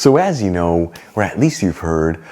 So as you know, or at least you've heard,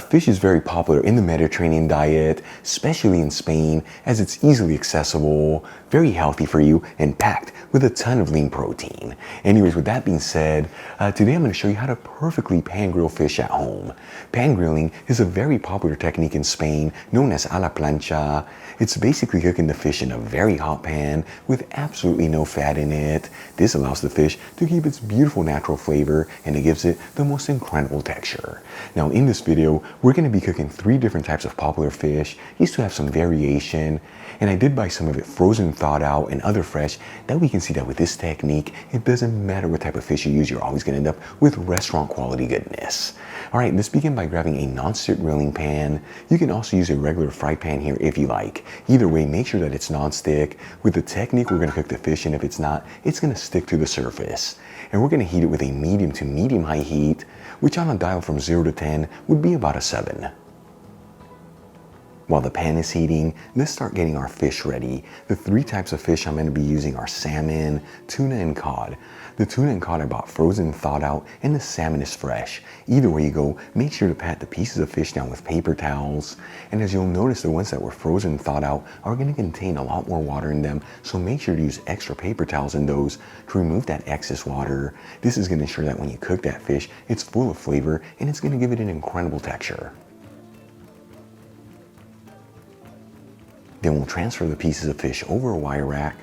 fish is very popular in the Mediterranean diet, especially in Spain, as it's easily accessible, very healthy for you, and packed with a ton of lean protein. Anyways, with that being said, today I'm going to show you how to perfectly pan grill fish at home. Pan grilling is a very popular technique in Spain known as a la plancha. It's basically cooking the fish in a very hot pan with absolutely no fat in it. This allows the fish to keep its beautiful natural flavor, and it gives it the most incredible texture. Now in this video, we're going to be cooking 3 different types of popular fish. These two have some variation, and I did buy some of it frozen, thawed out, and other fresh. That we can see that with this technique, it doesn't matter what type of fish you use, you're always going to end up with restaurant quality goodness. Alright, let's begin by grabbing a non-stick grilling pan. You can also use a regular fry pan here if you like. Either way, make sure that it's non-stick. With the technique, we're going to cook the fish, and if it's not, it's going to stick to the surface. And we're going to heat it with a medium to medium high heat, which on a dial from 0 to 10 would be about a 7. While the pan is heating, let's start getting our fish ready. The 3 types of fish I'm going to be using are salmon, tuna, and cod. The tuna and cod I bought frozen, thawed out, and the salmon is fresh. Either way you go, make sure to pat the pieces of fish down with paper towels. And as you'll notice, the ones that were frozen, thawed out are going to contain a lot more water in them, so make sure to use extra paper towels in those to remove that excess water. This is going to ensure that when you cook that fish, it's full of flavor, and it's going to give it an incredible texture. Then we'll transfer the pieces of fish over a wire rack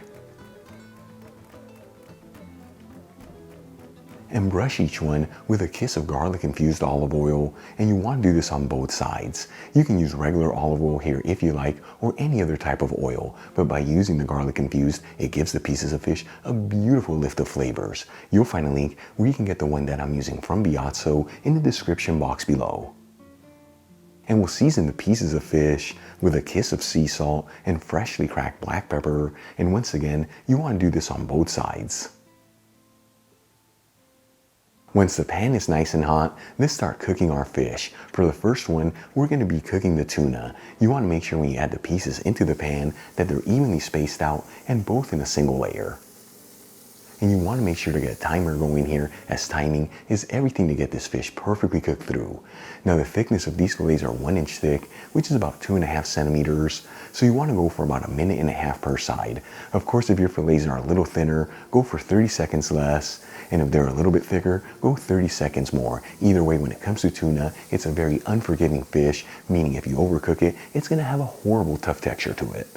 and brush each one with a kiss of garlic infused olive oil, and you want to do this on both sides. You can use regular olive oil here if you like, or any other type of oil, but by using the garlic infused, it gives the pieces of fish a beautiful lift of flavors. You'll find a link where you can get the one that I'm using from Biazzo in the description box below. And we'll season the pieces of fish with a kiss of sea salt and freshly cracked black pepper, and once again, you want to do this on both sides. Once the pan is nice and hot, let's start cooking our fish. For the first one, we're going to be cooking the tuna. You want to make sure when you add the pieces into the pan that they're evenly spaced out and both in a single layer. And you want to make sure to get a timer going here, as timing is everything to get this fish perfectly cooked through. Now the thickness of these fillets are 1 inch thick, which is about 2.5 centimeters. So you want to go for about 1.5 minutes per side. Of course, if your fillets are a little thinner, go for 30 seconds less. And if they're a little bit thicker, go 30 seconds more. Either way, when it comes to tuna, it's a very unforgiving fish, meaning if you overcook it, it's going to have a horrible tough texture to it.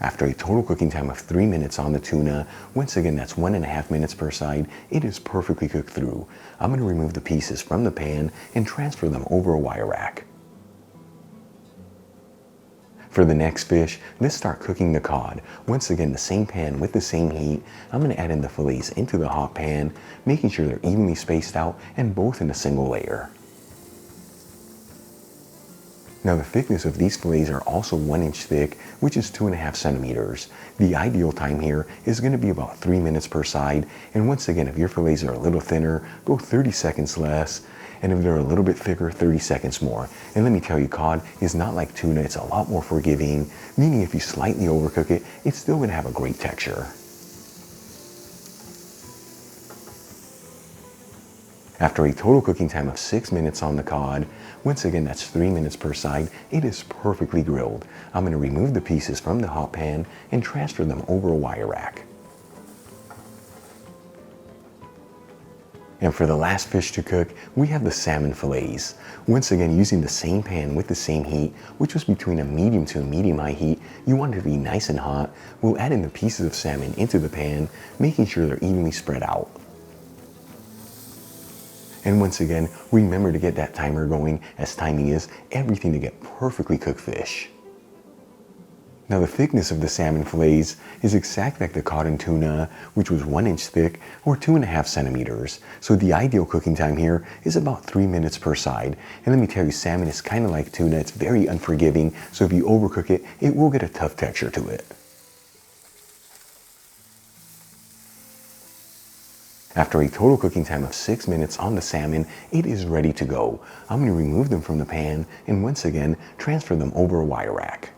After a total cooking time of 3 minutes on the tuna, once again that's 1.5 minutes per side, it is perfectly cooked through. I'm going to remove the pieces from the pan and transfer them over a wire rack. For the next fish, let's start cooking the cod. Once again, the same pan with the same heat. I'm going to add in the fillets into the hot pan, making sure they're evenly spaced out and both in a single layer. Now the thickness of these fillets are also 1 inch thick, which is 2.5 centimeters. The ideal time here is going to be about 3 minutes per side, and once again, if your fillets are a little thinner, go 30 seconds less, and if they're a little bit thicker, 30 seconds more. And let me tell you, cod is not like tuna, it's a lot more forgiving, meaning if you slightly overcook it, it's still going to have a great texture. After a total cooking time of 6 minutes on the cod, once again that's 3 minutes per side, it is perfectly grilled. I'm going to remove the pieces from the hot pan and transfer them over a wire rack. And for the last fish to cook, we have the salmon fillets. Once again, using the same pan with the same heat, which was between a medium to a medium high heat, you want it to be nice and hot. We'll add in the pieces of salmon into the pan, making sure they're evenly spread out. And once again, remember to get that timer going, as timing is everything to get perfectly cooked fish. Now the thickness of the salmon fillets is exactly like the cod and tuna, which was 1 inch thick or 2.5 centimeters. So the ideal cooking time here is about 3 minutes per side. And let me tell you, salmon is kind of like tuna, it's very unforgiving, so if you overcook it, it will get a tough texture to it. After a total cooking time of 6 minutes on the salmon, it is ready to go. I'm going to remove them from the pan and once again transfer them over a wire rack.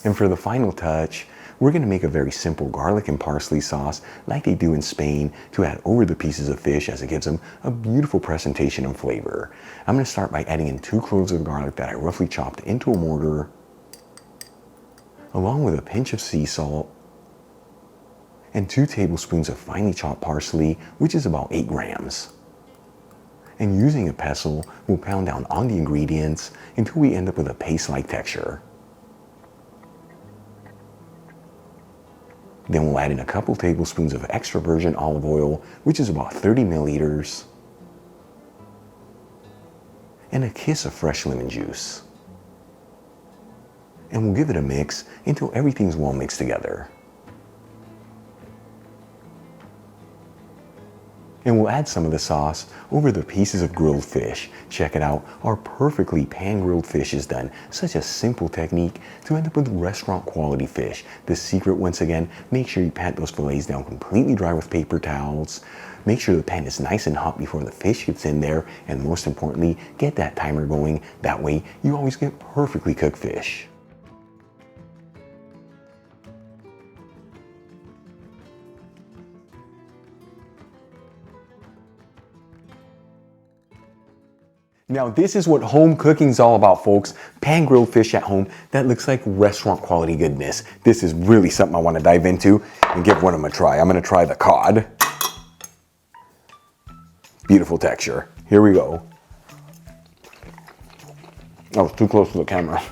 And for the final touch, we're going to make a very simple garlic and parsley sauce like they do in Spain to add over the pieces of fish as it gives them a beautiful presentation and flavor. I'm going to start by adding in 2 cloves of garlic that I roughly chopped into a mortar, along with a pinch of sea salt and 2 tablespoons of finely chopped parsley, which is about 8 grams. And using a pestle, we'll pound down on the ingredients until we end up with a paste-like texture. Then we'll add in a couple tablespoons of extra virgin olive oil, which is about 30 milliliters, and a kiss of fresh lemon juice. And we'll give it a mix until everything's well mixed together. And we'll add some of the sauce over the pieces of grilled fish. Check it out, our perfectly pan-grilled fish is done. Such a simple technique to end up with restaurant quality fish. The secret, once again, make sure you pat those fillets down completely dry with paper towels. Make sure the pan is nice and hot before the fish gets in there, and most importantly, get that timer going. That way, you always get perfectly cooked fish. Now this is what home cooking is all about, folks. Pan-grilled fish at home that looks like restaurant quality goodness. This is really something I want to dive into and give one of them a try. I'm going to try the cod. Beautiful texture. Here we go. Oh, it's too close to the camera.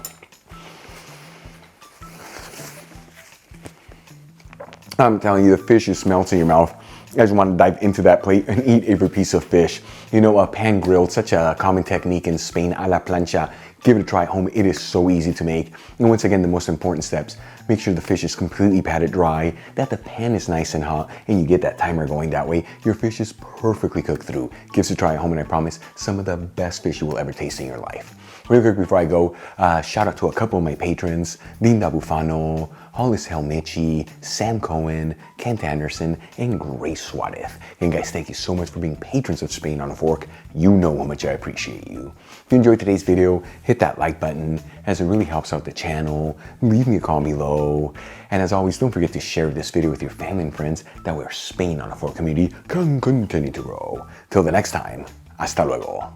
I'm telling you, the fish just melts in your mouth. I just want to dive into that plate and eat every piece of fish. You know, pan grilled, such a common technique in Spain, a la plancha. Give it a try at home. It is so easy to make. And once again, the most important steps, make sure the fish is completely patted dry, that the pan is nice and hot, and you get that timer going. That way, your fish is perfectly cooked through. Give it a try at home, and I promise, some of the best fish you will ever taste in your life. Real quick before I go, shout out to a couple of my patrons, Linda Bufano, Hollis Helmichi, Sam Cohen, Kent Anderson, and Grace Suarez. And guys, thank you so much for being patrons of Spain on a Fork. You know how much I appreciate you. If you enjoyed today's video, hit that like button as it really helps out the channel. Leave me a comment below. And as always, don't forget to share this video with your family and friends. That way our Spain on a Fork community can continue to grow. Till the next time, hasta luego.